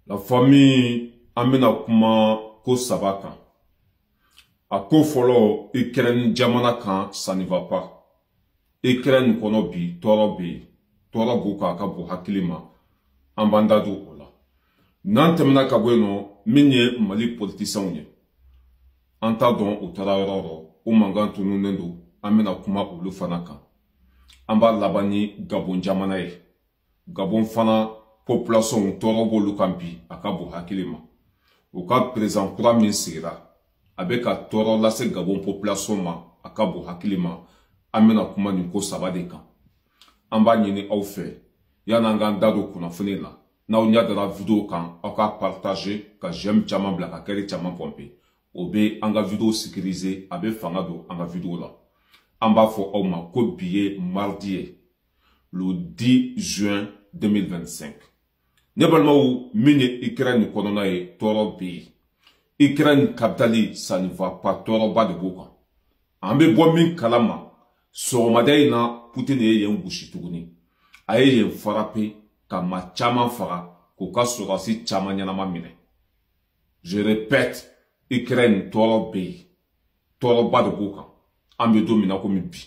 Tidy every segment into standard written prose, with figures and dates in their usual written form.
La famille amena kuma ko sabaka. A ko folo Ukraine jamana kan ça ne va pas. Ukraine kono bi toro bi toro buka ka bu hakilima ambandadu ola. Nantemna ka bueno minye mali politicien ye. Anta don utara yoro o mangan tunu nendo amena kuma ulu fanaka. Amba labani Gabon jamana ye. Gabon fana population toro bolu kampi akabu hakilima. Uka président kura min sigira avec a toro lase Gabon population ma akabu hakilima amena kuma ni ko sabade kan. Amba nyini au fe yana ngandado kuna funela. Na unya de la vidéo kan aka partager ka j'aime chaman bla ka keri chaman pompe. Obe anga vidéo sécurisé abe fangado anga vidéo la. Amba fo au ma ko billet mardi le 10 juin 2025. Nebalma ou mini Ukraine konona e toro bi. Ukraine capitali ça ne va pas toro ba de boka. Ambe bo min kalama so madai na Poutine ye ngushi tuguni. Aye ye frappé kama chama fara ko ka surasi chama nyana mamine. Je répète, Ukraine toro bi. Toro ba de boka. Ambe domina komi bi.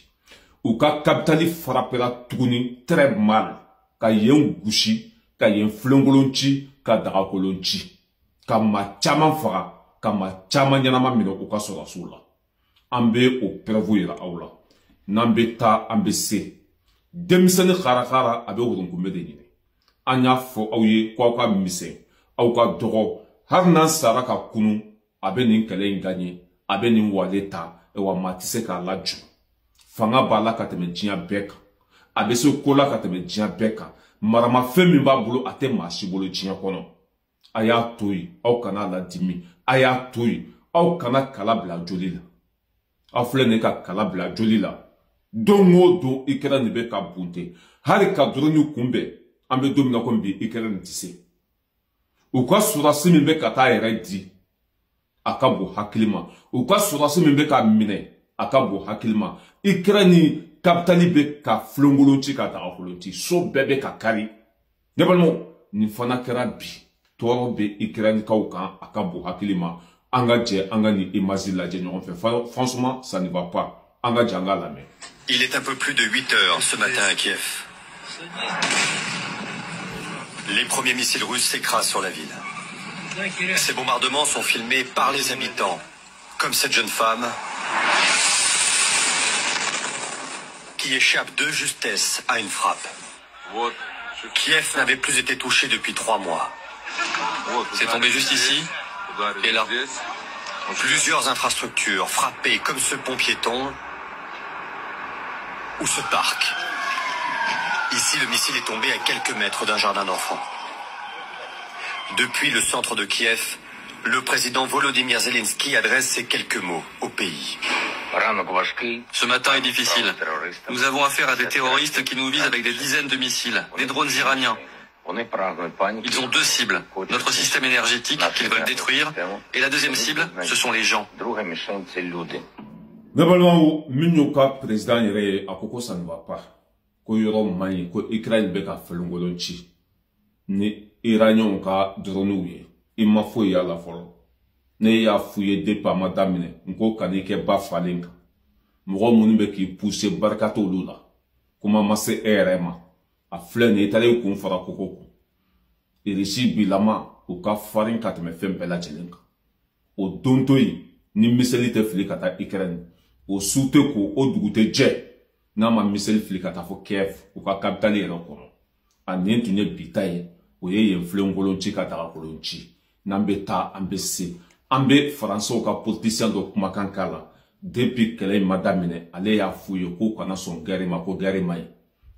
Ou ka capitali frappera tuguni très mal. Ka yen gushi, ka yen flongolonchi, ka dagakolonchi. Ka ma chama fara, ka ma chama nyanama mino uka sora sula. Ambe o prevoyera aula. Nambe ta ambe se. Demisani kharakara abe urungume de nyine. Anya fo auye kwa ka mise, au ka dogo, har nan sara ka kunu, abe nin kele nganye, abe nin waleta, ewa matise ka laju. Fanga bala kateme jinya beka. Abeso kola kateme jinya beka. Marama femi ba bulu ate mashi bulu jinya kono. Aya toyi, au kana la dimi. Aya toyi, au kana kalabla jolila. Afle ka kalabla jolila. Dongo do ikera nibe ka bunte. Hari ka droni kumbe. Ambe domina kombi ikera ntise. Ukwa surasi mimbe kata eredi. Akabu hakilima. Ukwa surasi mimbe ka mine. Akabu hakilima. Ikera ni kapitali be ka flongolonchi ka dagakolonchi. So bebe ka kari. Nebalmo, ni fana kera bi. Toro be ikera ni kaukan akabu hakilima. Anga je, anga ni imazi la je nyon fe. Franchement, ça ne va pas. Anga je, anga la me. Il est un peu plus de 8 heures ce matin à Kiev. Les premiers missiles russes s'écrasent sur la ville. Ces bombardements sont filmés par les habitants, comme cette jeune femme qui échappe de justesse à une frappe. Kiev n'avait plus été touché depuis 3 mois. C'est tombé juste ici et là. Plusieurs infrastructures frappées comme ce pont piéton ou ce parc. Ici, le missile est tombé à quelques mètres d'un jardin d'enfants. Depuis le centre de Kiev, le président Volodymyr Zelensky adresse ces quelques mots au pays. Ce matin est difficile. Nous avons affaire à des terroristes qui nous visent avec des dizaines de missiles, des drones iraniens. Ils ont 2 cibles. Notre système énergétique qu'ils veulent détruire et la deuxième cible, ce sont les gens. Nebalma minyoka président yere akoko ça ne va pas. Ko yoro mani ko Ukraine be ka flongolonchi. Ni Iranian ka drone ye. Ima fo ya la folo. Ne ya fuye depa madamine nko kanike ba falenka. Moro muni be ki pousser barkato lula. Kuma mase erema. A flene itale ko fara kokoko. Irishi bilama o ka farin katme fempe la chelenka. O dontoyi ni miselite flikata Ukraine. O soute ko o dugute je. Na ma misel flikata fo Kiev o ka capitale yero kono. Anen tunye bitaye o ye flongolonchi ka dagakolonchi. Nambe ta ambese. Ambe France o ka politicien do kuma kankala. Depuis kele madamine ale ya fuye ko kana son gari ma ko gari mai.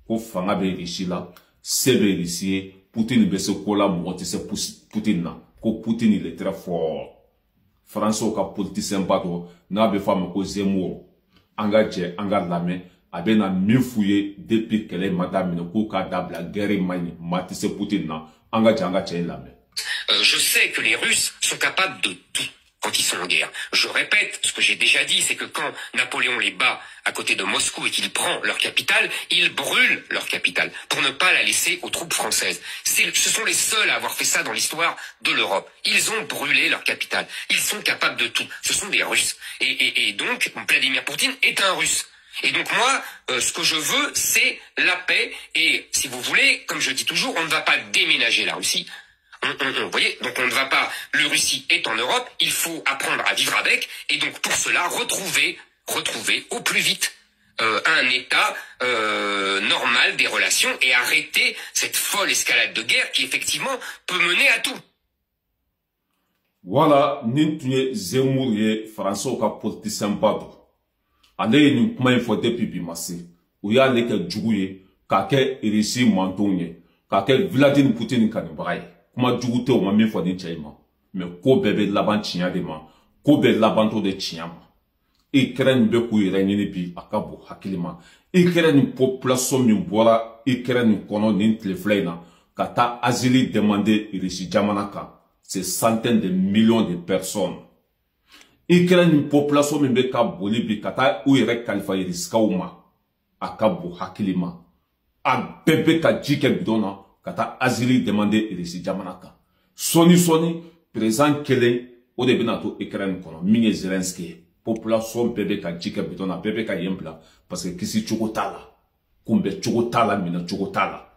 Ko fanga be rishi la, sebe rishi, Poutine be se kola mwoti se Poutine na. Ko Poutine il est très fort. France o ka politicien bato na be fama ko Zemmour. Anga je, anga lame, abe na mifuye depuis kele madamine ko ka dabla gari mai, mati se Poutine na. Anga je, anga che lame. Je sais que les Russes sont capables de tout. quand ils sont en guerre. Je répète ce que j'ai déjà dit, c'est que quand Napoléon les bat à côté de Moscou et qu'il prend leur capitale, il brûle leur capitale pour ne pas la laisser aux troupes françaises. Ce sont les seuls à avoir fait ça dans l'histoire de l'Europe. Ils ont brûlé leur capitale. Ils sont capables de tout. Ce sont des Russes. Et donc, Vladimir Poutine est un Russe. Et donc moi, ce que je veux, c'est la paix. Et si vous voulez, comme je dis toujours, on ne va pas déménager la Russie. Vous voyez, donc on ne va pas, le Russie est en Europe, il faut apprendre à vivre avec, et donc pour cela, retrouver au plus vite un état normal des relations et arrêter cette folle escalade de guerre qui effectivement peut mener à tout. Voilà, ni tu es Zemmour ye français au cas politicien bado. Ale ye ni kuma info depuis bimasi. Ou ya le ke jugu ye, ka ke irisi manton ye, ka ke Vladimir Poutine kanibray. Kuma jugu te o ma min fo ni chayma. Mais ko bebe laban tinya de ma, ko be laban to de tinya ma. Ukraine be ku irani ni bi akabo hakilima. Ukraine population min bora Ukraine kono ni tlefleina, kata asili demander irisi jamanaka. C'est centaines de millions de personnes. Ukraine population min be ka bolibi kata u yere kalifa iriska uma akabo hakilima. A bebe ka jike bidona kata asili demander irisi jamanaka. Soni présent kele o de binato Ukraine kono minye Zelensky population bebe ka jike bidona bebe ka yembla parce que kisi chukotala kumbe chukotala mina chukotala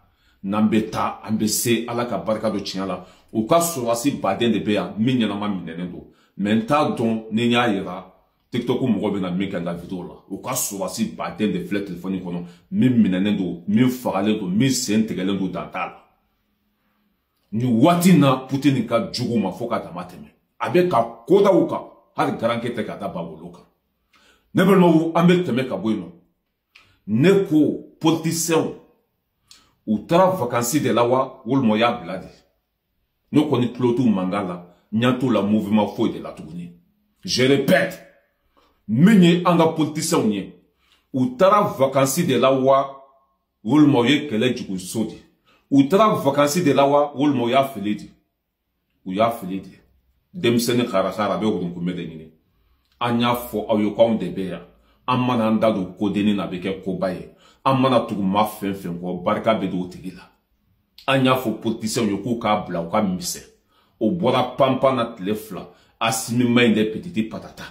nambeta ambese ala ka barka do chiala o ka surasi baden de beya minya na ma minenendo menta don nenya yira TikTok mo be na mika na video la o ka surasi baden de flet téléphone kono min minenendo min fagale do min sentegelendo datala ni watina Putin ka juguma foka tamateme abe ka koda uka har garanke te ka da baboloka nebelmo ambe teme ka boyno neko politicien ou tra vacances de lawa wol moya bladi no koni plotu mangala nyanto la mouvement foi de la tournée je répète menye anga politicien nye ou tra vacances de lawa wol moye kele jugu sodi ou tra vacances de lawa wol moya felidi ou ya felidi demsene khara be wudun ko medeni anya fo ayo ko de beya amana ndado ko deni na beke ko baye amana tugu ma fen ko barka be do tigila anya fo politicien yo ko ka bla ko mise o bora pampa na tlefla asimi mai de petite patata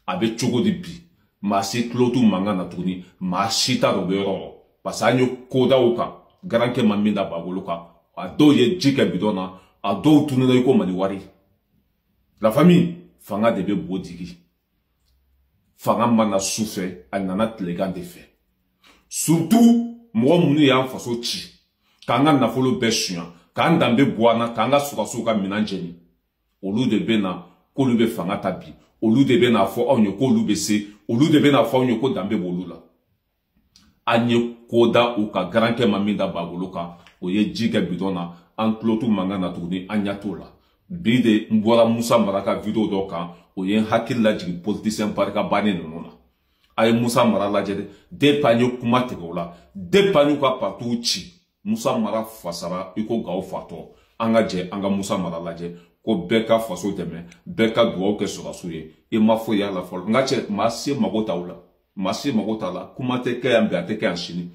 abe chogo de bi ma se clotu manga na tuni ma shita do bero pasanyo koda uka garanke maminda bagoluka ado ye jike bidona ado tunina yuko mani wari la famille fanga debe bodigi fanga mana souffre anana tlegan de fait surtout mo munu ya faso chi kanga na folo beshuan kanga ndambe boana kanga suka minanjeni olu de bena ko lube fanga tabi olu de bena fo onyo ko lube se olu de bena fo onyo ko dambe bolula anye koda uka garanke maminda bagoluka oye jiga bidona anklotu manga na tuni anyatola bide mbora Musa Maraka video doka oye hakilla jigi politicien barka bane nona ay Musa Marala jede depanyo kuma tegola depanyo ka patuchi Musa Mara fasara iko gawo fato anga je anga Musa Marala je ko beka faso teme beka duo ke surasuye e mafo ya la fol ngache masie magota la kuma te ke ambe ateke anshini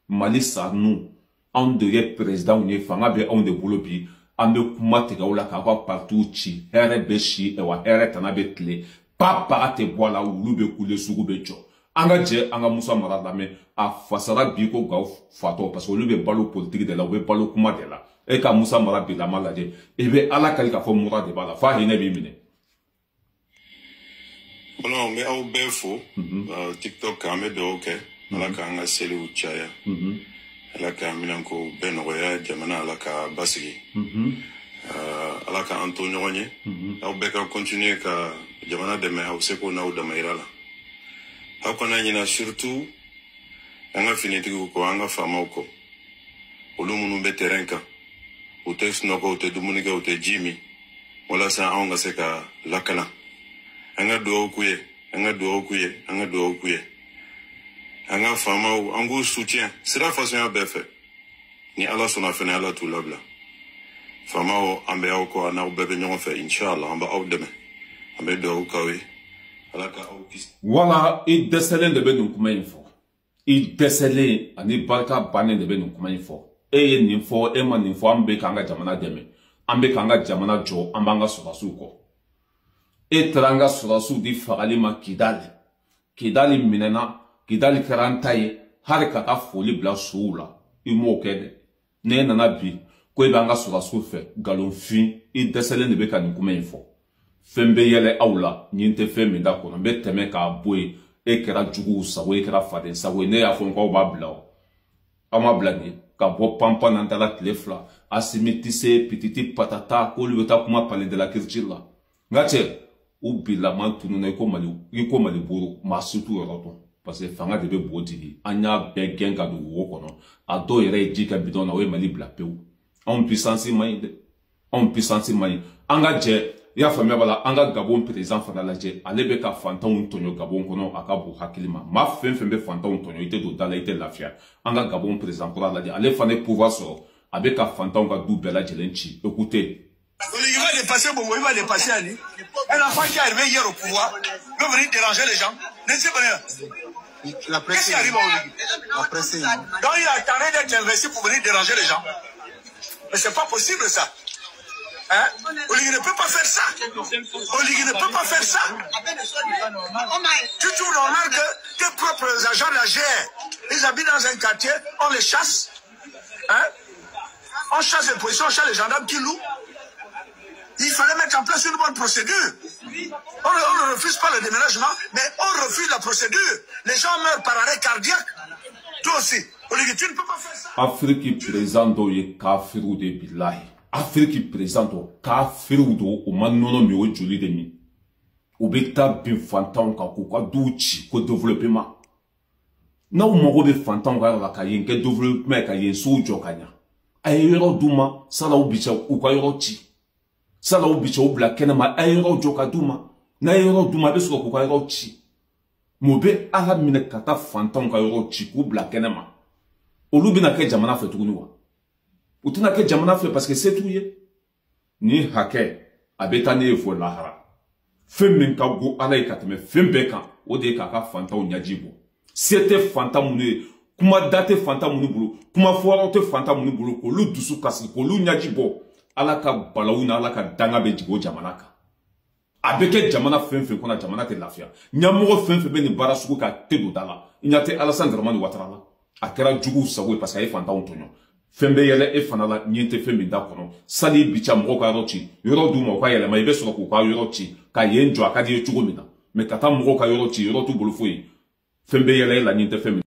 malisa nu on de président ni fanga be on de bolobi ambe kuma te gaula ka kwa partout chi here beshi e wa here tanabe tle papa te bola ulube kule sugu becho anga je anga Musa Marala me a fasara biko gaw fato parce que ulube balo politique de la we balo kuma de la e ka Musa Marala bi la malade e be ala kalika fo mura de bala fa hine bi mine bon mais au befo TikTok ame be okay ala ka anga seli uchaya ala ka milanko benoya jamana ala ka basigi ala ka Antonio nye au beka continuer ka jamana de me au seko na uda mairala hakona nyina surtout anga finiti ko anga fama uko olumu be terenka utex noko ute dumunika ute jimi wala sa anga seka lakala anga do okuye anga fama ango soutien c'est la façon à faire ni ala sona fene ala tout labla fama o ambe ko na bebe nyon fait inchallah amba au demain Ambe do kawe. Voilà, il décèle de ben kuma info. Il décèle ani barka banen de ben kuma info. E ninfo e man info ambe kanga jamana deme. Ambe kanga jamana jo ambanga surasu ko. E tranga surasu di fagali ma kidali. Kidali minena, kidali karantaye, harika ka foli bla soula. Imo kede. Ne nana bi, ko e banga surasu fe, galon fin, il décèle de be kan kuma info. Fembe yele aula, nyinte femme da kono, be teme ka boy, e kera jugu sawo, e kera faden sawo, ne ya fon kwa babla. Ama blani, ka bo pampa nantala tlefla, asimitise pititi patata, koli weta kuma pale de la kirchila. Ngache, ubi la man tunu na yiko mali buru, masutu yoroto. Parce que fanga debe bodili, anya be genga du wokono, ado yere jika bidona we mali blapeu. On puissance maïde, on puissance maïde. Anga je, ya famia bala anga Gabon président fana laje alebe ka fantan tonyo Gabon kono akabu hakilima ma fembe fantan tonyo ite do dala ite lafia anga Gabon président pour laje ale fane pouvoir so abe ka fantan ga double la jelenchi écoutez il va dépasser Bobo, il va dépasser Ali. Un enfant qui est arrivé hier au pouvoir veut venir déranger les gens. N'est-ce pas? Qu'est-ce qui arrive à Oligui? Donc il a tenté d'être investi pour venir déranger les gens. Mais c'est pas possible ça. Hein? Oligui ne peut pas faire ça. Oligui ne peut pas faire ça. Tu trouves normal que tes propres agents de la GR, ils habitent dans un quartier, on les chasse. Hein? On chasse les policiers, on chasse les gendarmes qui louent. Il fallait mettre en place une bonne procédure. On ne refuse pas le déménagement, mais on refuse la procédure. Les gens meurent par arrêt cardiaque. Toi aussi. Oligui, tu ne peux pas faire ça. Afrique présente ye kafiru de billahi. Afrique présente kafiru do o manono mi o joli de mi. O beta bin fantan ka ko douchi ko développement. Na o mo be fantan ka la ka yin ke développement ka yin so jo kanya. Ayero duma sala o bicha o ka yoro chi. Sala o bicha o bla kenema ayero jo ka duma. Na ayero duma be so ko ka yoro chi. Mo be aha mine kata fantan ka yoro chi ko bla kenema. Olu bina ke jamana fe tuguni wa. Utuna ke jamana fe parce que c'est tout ye. Ni hake abeta ne efo lahara. Femme ka go ala ikateme fembe kan o de ka fanta o nyajibo. C'était fanta mune kuma date fanta mune bulu kuma fora te fanta mune bulu ko lu dusu kasi ko lu nyajibo ala ka balawuna ala ka danga be jibo jamana ka. Abeke jamana femfe kona jamana te lafia. Nyamogo femfe be ni barasuko ka te do dala. Inyate Alassane Dramane Ouattara. Akera jugu sawe parce que fanta ontonyo. Fembe yele e fanala nyente fembe da kono sali bicha moko ka rochi yoro du mo ka yele ma ibe so ko ka yoro chi ka yenjo akadi e chugo mina me kata moko ka yoro chi yoro tu bulu foi fembe yele la nyente fembe